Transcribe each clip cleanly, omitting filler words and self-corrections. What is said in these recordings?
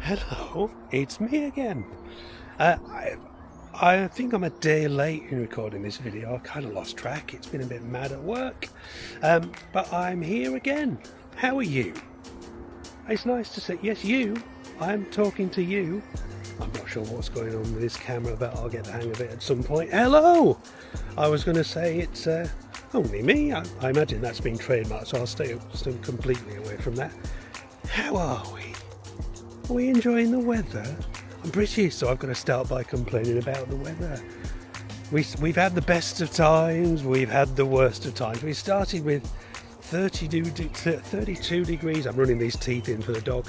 Hello, it's me again. Uh, I, I think I'm a day late in recording this video. I kind of lost track. It's been a bit mad at work. But I'm here again. How are you? It's nice to see. Yes, you. I'm talking to you. I'm not sure what's going on with this camera, but I'll get the hang of it at some point. Hello! I was going to say it's only me. I imagine that's been trademarked, so I'll stay completely away from that. How are we? Are we enjoying the weather? I'm British, so I've got to start by complaining about the weather. We've had the best of times, we've had the worst of times. We started with 32 degrees. I'm running these teeth in for the dog.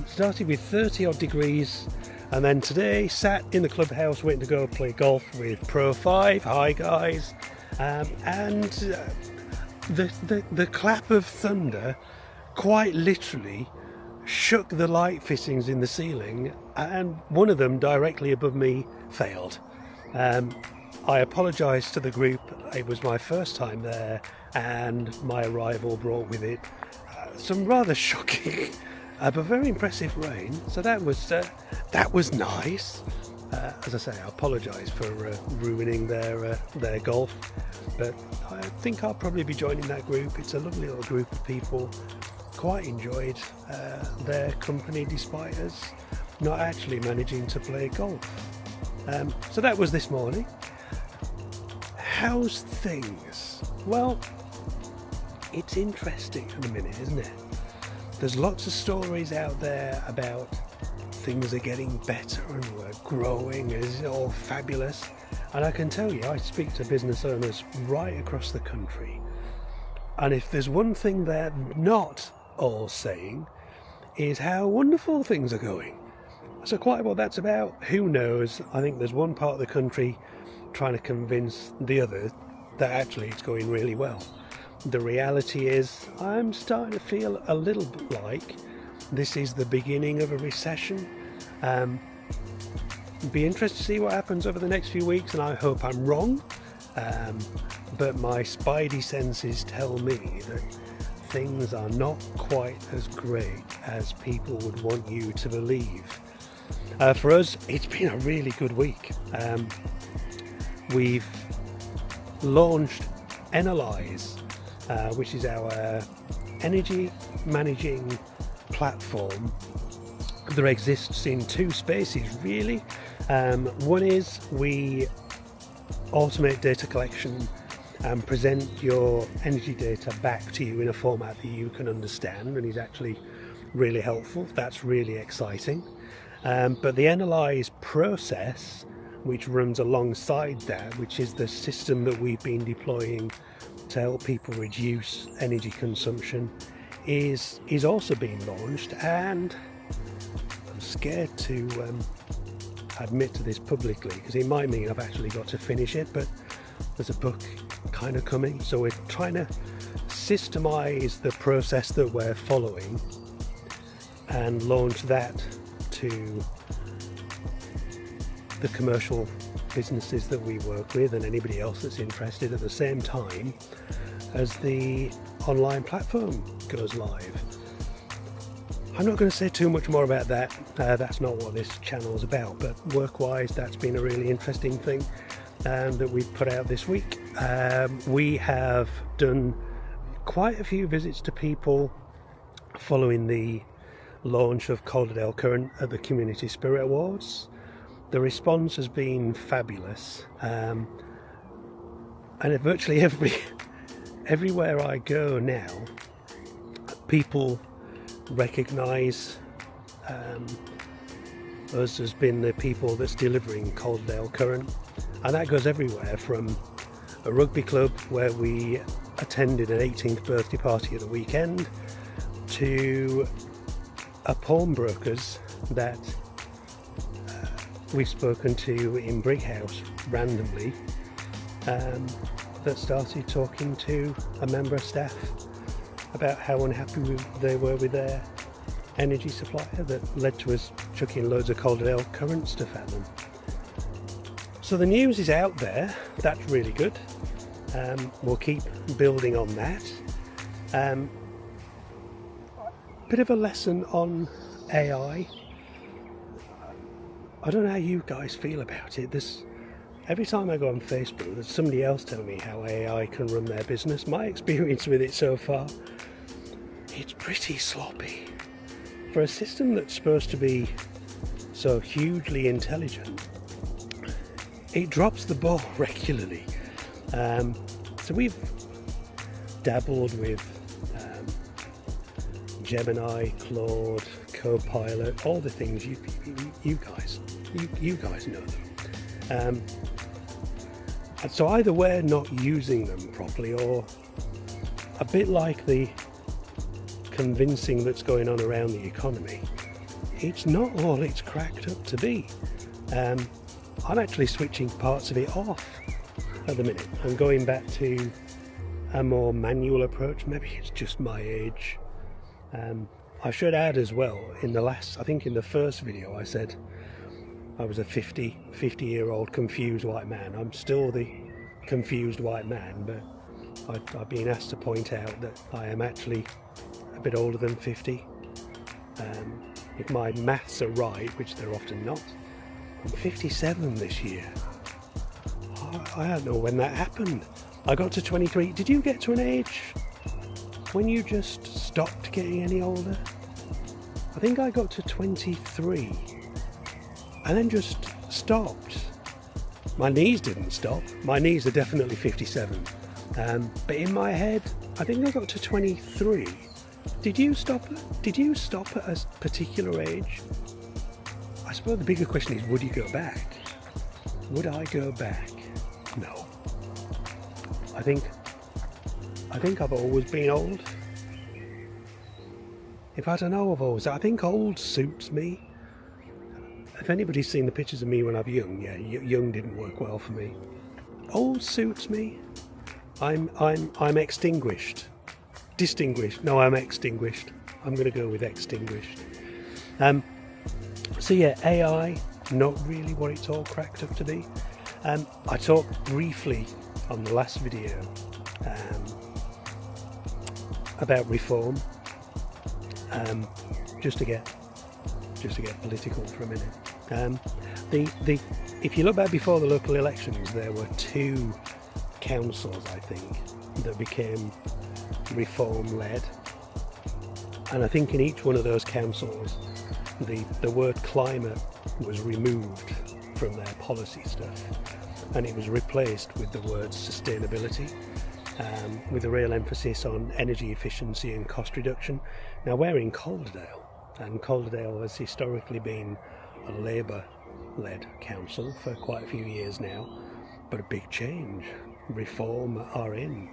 Started with 30 odd degrees, and then today sat in the clubhouse waiting to go play golf with Pro 5. Hi guys. The clap of thunder quite literally shook the light fittings in the ceiling, and one of them directly above me failed. I apologise to the group. It was my first time there, and my arrival brought with it some rather shocking but very impressive rain. So that was nice. As I say, I apologise for ruining their golf, but I think I'll probably be joining that group. It's a lovely little group of people. Quite enjoyed their company despite us not actually managing to play golf. So that was this morning. How's things? Well, it's interesting at the minute, isn't it? There's lots of stories out there about things are getting better and we're growing, it's all fabulous. And I can tell you, I speak to business owners right across the country, and if there's one thing they're not all saying is how wonderful things are going. So quite what that's about, who knows. I think there's one part of the country trying to convince the other that actually it's going really well. The reality is I'm starting to feel a little bit like this is the beginning of a recession. Be interested to see what happens over the next few weeks, and I hope I'm wrong, but my spidey senses tell me that things are not quite as great as people would want you to believe. For us, it's been a really good week. We've launched Analyze, which is our energy managing platform. There exists in two spaces really. One is we automate data collection and present your energy data back to you in a format that you can understand, and is actually really helpful. That's really exciting. But the Analyze process, which runs alongside that, which is the system that we've been deploying to help people reduce energy consumption, is also being launched, and I'm scared to admit to this publicly because it might mean I've actually got to finish it, but there's a book kind of coming, so we're trying to systemize the process that we're following and launch that to the commercial businesses that we work with and anybody else that's interested at the same time as the online platform goes live. I'm not going to say too much more about that. That's not what this channel is about, but work-wise that's been a really interesting thing that we've put out this week. We have done quite a few visits to people following the launch of Calderdale Current at the Community Spirit Awards. The response has been fabulous, and virtually everywhere I go now, people recognise us as being the people that's delivering Calderdale Current, and that goes everywhere from a rugby club where we attended an 18th birthday party at the weekend to a pawnbrokers that we've spoken to in Brighouse randomly, that started talking to a member of staff about how unhappy they were with their energy supplier, that led to us chucking loads of Calderdale Current stuff at them. So the news is out there. That's really good. We'll keep building on that. Bit of a lesson on AI. I don't know how you guys feel about it. Every time I go on Facebook, there's somebody else telling me how AI can run their business. My experience with it so far, it's pretty sloppy. For a system that's supposed to be so hugely intelligent, it drops the ball regularly. So we've dabbled with Gemini, Claude, Copilot, all the things you guys know them. And so either we're not using them properly, or a bit like the convincing that's going on around the economy, it's not all it's cracked up to be. I'm actually switching parts of it off at the minute. I'm going back to a more manual approach. Maybe it's just my age. I should add as well, in the first video I said I was a 50-year-old confused white man. I'm still the confused white man, but I've been asked to point out that I am actually a bit older than 50. If my maths are right, which they're often not, I'm 57 this year. I don't know when that happened. I got to 23. Did you get to an age when you just stopped getting any older? I think I got to 23 and then just stopped. My knees didn't stop. My knees are definitely 57. But in my head, I think I got to 23. Did you stop at a particular age? I suppose the bigger question is, would you go back? Would I go back? No. I think I've always been old. I think old suits me. If anybody's seen the pictures of me when I was young, yeah, young didn't work well for me. Old suits me. I'm extinguished. Distinguished. No, I'm extinguished. I'm going to go with extinguished. So yeah, AI, not really what it's all cracked up to be. I talked briefly on the last video about reform. Just to get political for a minute. If you look back before the local elections, there were 2 councils, I think, that became reform-led, and I think in each one of those councils, the word climate was removed from their policy stuff, and it was replaced with the word sustainability. With a real emphasis on energy efficiency and cost reduction. Now we're in Calderdale, and Calderdale has historically been a Labour-led council for quite a few years now, but a big change. Reform are in.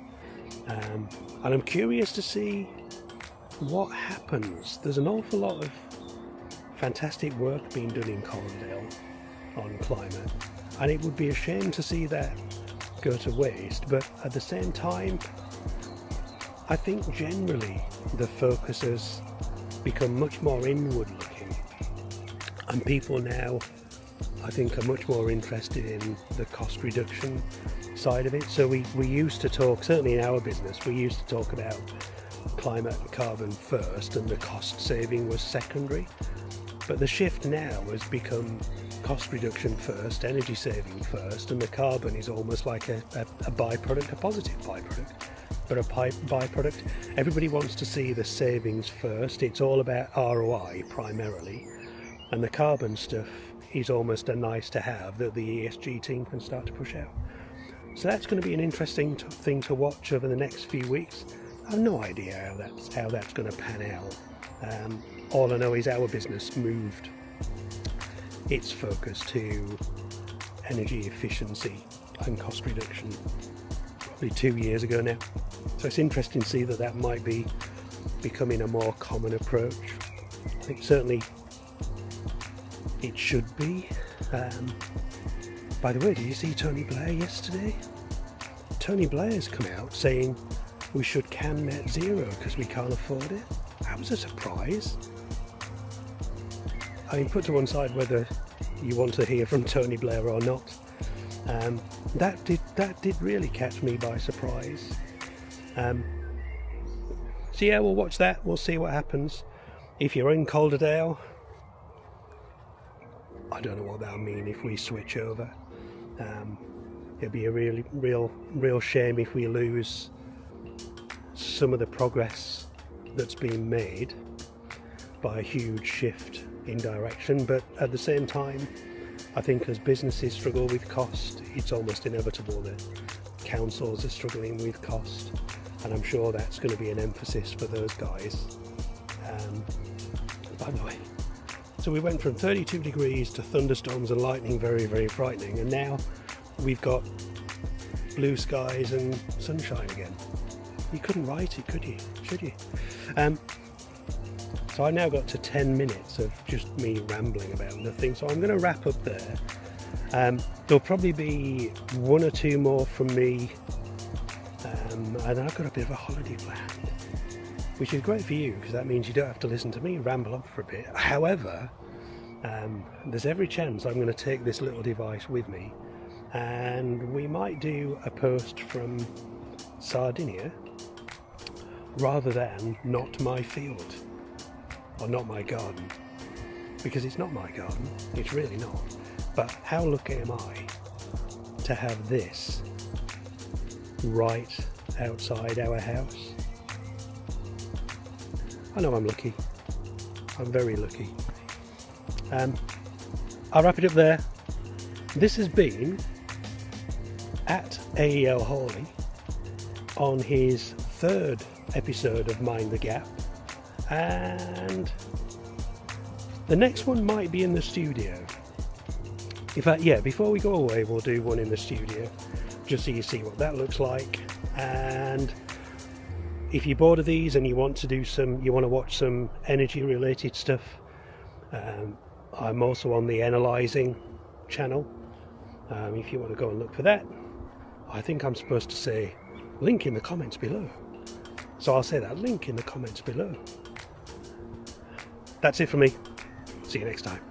And I'm curious to see what happens. There's an awful lot of fantastic work being done in Calderdale on climate, and it would be a shame to see that go to waste. But at the same time, I think generally the focus has become much more inward looking, and people now, I think, are much more interested in the cost reduction side of it. So we used to talk, certainly in our business, we used to talk about climate and carbon first, and the cost saving was secondary. But the shift now has become cost reduction first, energy saving first, and the carbon is almost like a byproduct, a positive byproduct, but a byproduct. Everybody wants to see the savings first. It's all about ROI primarily, and the carbon stuff is almost a nice to have that the ESG team can start to push out. So that's going to be an interesting thing to watch over the next few weeks. I have no idea how that's going to pan out. All I know is our business moved its focus to energy efficiency and cost reduction probably 2 years ago now. So it's interesting to see that might be becoming a more common approach. I think certainly it should be. By the way, did you see Tony Blair yesterday? Tony Blair's come out saying we should can net zero because we can't afford it. That was a surprise. I mean, put to one side whether you want to hear from Tony Blair or not. That did really catch me by surprise. So yeah, we'll watch that. We'll see what happens. If you're in Calderdale, I don't know what that'll mean if we switch over. It'll be a real shame if we lose some of the progress that's been made by a huge shift in direction. But at the same time, I think as businesses struggle with cost, it's almost inevitable that councils are struggling with cost, and I'm sure that's going to be an emphasis for those guys. By the way, so we went from 32 degrees to thunderstorms and lightning, very frightening, and now we've got blue skies and sunshine again. You couldn't write it, could you? Should you? So I now got to 10 minutes of just me rambling about nothing, so I'm going to wrap up there. There'll probably be one or two more from me, and I've got a bit of a holiday planned, which is great for you because that means you don't have to listen to me ramble on for a bit. However, there's every chance I'm going to take this little device with me, and we might do a post from Sardinia rather than not my field or not my garden, because it's not my garden, it's really not. But how lucky am I to have this right outside our house? I know I'm lucky. I'm very lucky. I'll wrap it up there. This has been at AEL Hawley on his third episode of Mind the Gap, and the next one might be in the studio. In fact, yeah, before we go away we'll do one in the studio just so you see what that looks like. And if you're bored of these and you want to watch some energy related stuff, I'm also on the Analyzing channel. If you want to go and look for that, I think I'm supposed to say link in the comments below. So I'll say that, link in the comments below. That's it for me. See you next time.